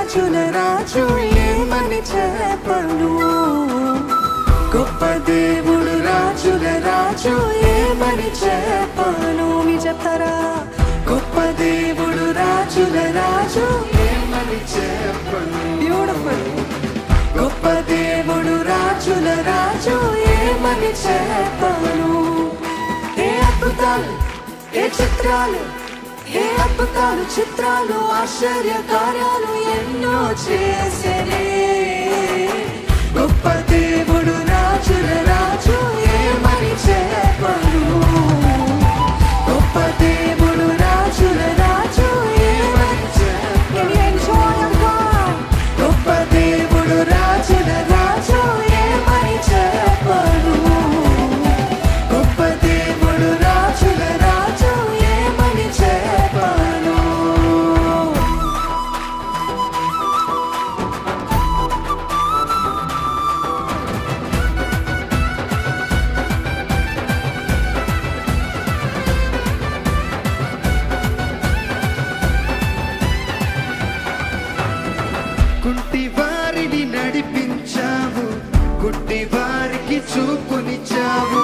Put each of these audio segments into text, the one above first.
రాజుల రాజు ఏమని చెప్పను గొప్ప దేవుడు రాజుల రాజు ఏమని చెప్పను మీ చెప్తారా గొప్ప దేవుడు రాజుల రాజు ఏమని చెప్పను బ్యూటిఫుల్ గొప్ప దేవుడు రాజుల రాజు ఏమని చెప్పను ఏ అద్భుతాలు ఏ చిత్రాలు ఏ అద్భుతాలు చిత్రాలు ఆశ్చర్య కార్యాలు ఎన్నో చేసేనే గొప్ప దేవుడు రాజుల రాజు ఏమని చెప్పను గొప్ప దేవుడు రాజుల రాజు ఏమని చెప్పను గొప్ప దేవుడు రాజుల రాజు ఏమని చెప్పను గొప్ప దేవుడు రాజుల రాజు ఏమని చెప్పను కుంటి వారిని నడిపించావు గుడ్డి వారికి చూపునిచ్చావు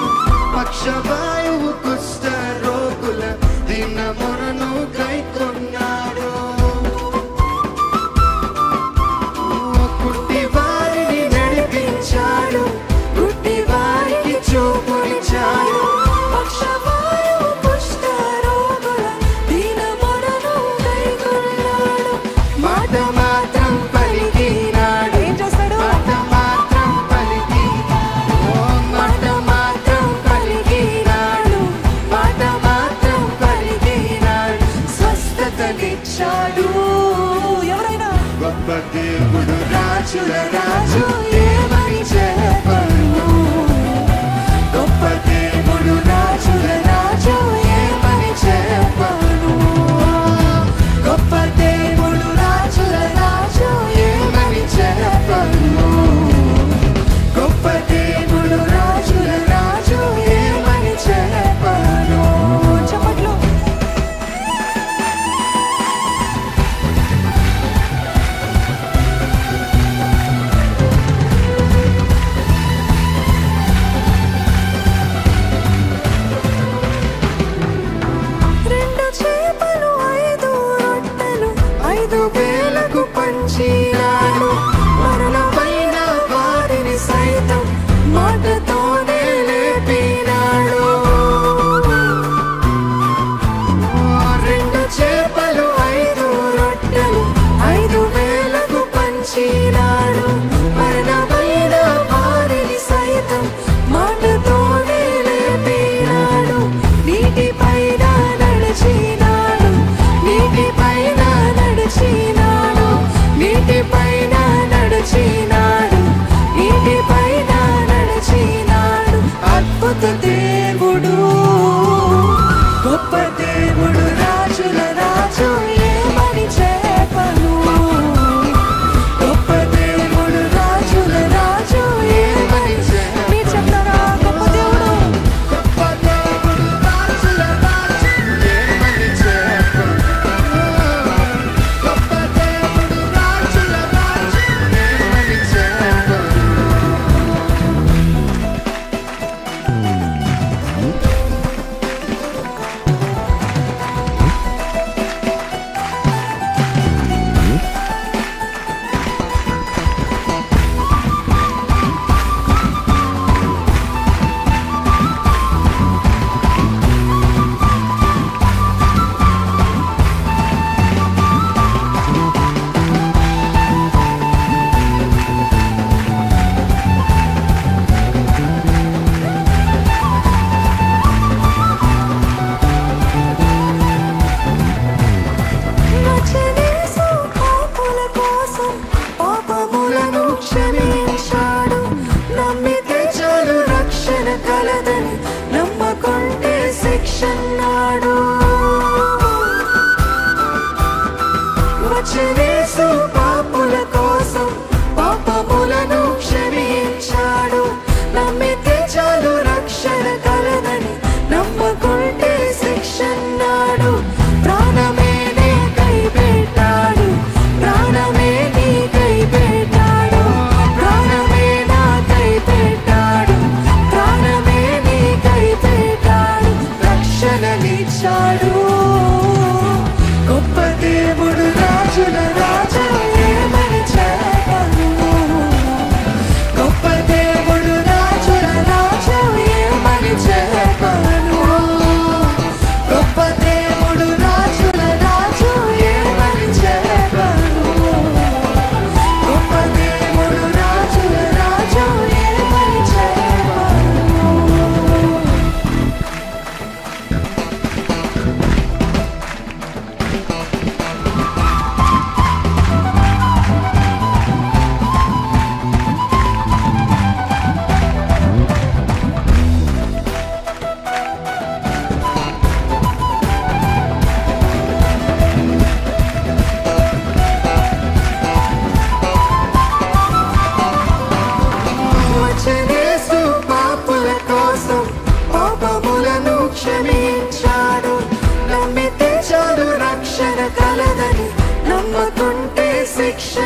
పక్షవాయువు కుష్ఠ రోగుల దీన మొరను కైకొన్నాడు కుంటి వారిని నడిపించాడు గుడ్డి వారికి చూపునిచ్చాడు పక్షవాయువు కుష్ఠ రోగుల దీన మొరను కైకొన్నాడు మాట మాత్రం పలికినాడు ఏం చేస్తాడు మాట మాత్రం పలికి మాట మాత్రం పలికినాడు మాట మాత్రం పలికినాడు స్వస్థతనిచ్చాడు ఎవరైనా గొప్ప దేవుడు రాజుల రాజు ఏమని చెప్పను గొప్ప దేవుడు రాజుల రాజు ఏమని చెప్పను గొప్ప దేవుడు రాజుల రాజు ఏమని చెప్పను గొప్ప దేవుడు రాజుల రాజు ఏమని చెప్పను చెప్పట్లు రెండు చేపలు ఐదు రొట్టెలు 5,000కు పంచినాడు మరణమైన వారిని సైతం మాటతోనే లేపినాడు రెండు చేపలు 5 రొట్టెలు 5,000కు పంచినాడు మరణమైన వారిని సైతం మాటతోనే లేపినాడు నీటిపైన నడిచినాడు నీటిపైన నడిచినాడు నీటిపై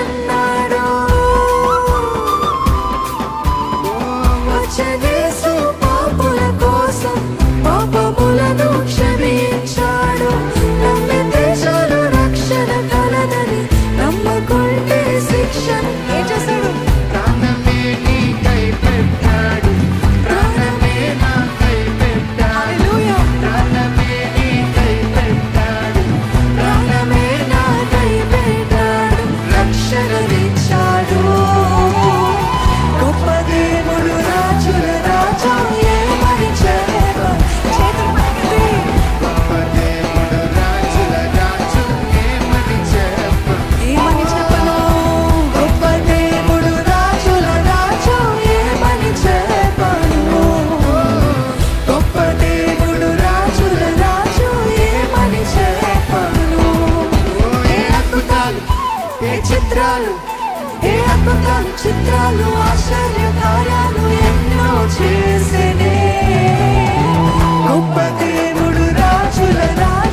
అన్నాడు. వచ్చేసు పాపుల కోసం పాపములను క్షమించాడు. నమ్మితే చాలు రక్షణ కలదని, నమ్మకుంటే శిక్షణ. ఏం చేశాడు? ప్రాణమే నీకై పెట్టాడు, ప్రాణమే నాకై పెట్టాడు. హల్లెలూయా. ప్రాణమే నీకై పెట్టాడు, ప్రాణమే నాకై పెట్టాడు, రక్షణనిచ్చాడు. గొప్ప దేవుడు రాజుల రాజా ఏమని చెప్ప. చేతులు పైకెత్తి. గొప్ప దేవుడు రాజుల రాజు ఏమని చెప్ప. ఏమని చెప్పను? గొప్ప దేవుడు రాజుల రాజు ఏమని చెప్పను? గొప్ప దేవుడు రాజుల రాజు ఏమని చెప్పను? ఏ అద్భుతాలు, ఏ చిత్రాలు, ఏ అద్భుతాలు చిత్రాలు, ఆశ్చర్య కార్యాలు ఎన్నో చేసేనే. గొప్ప దేవుడు రాజుల రాజు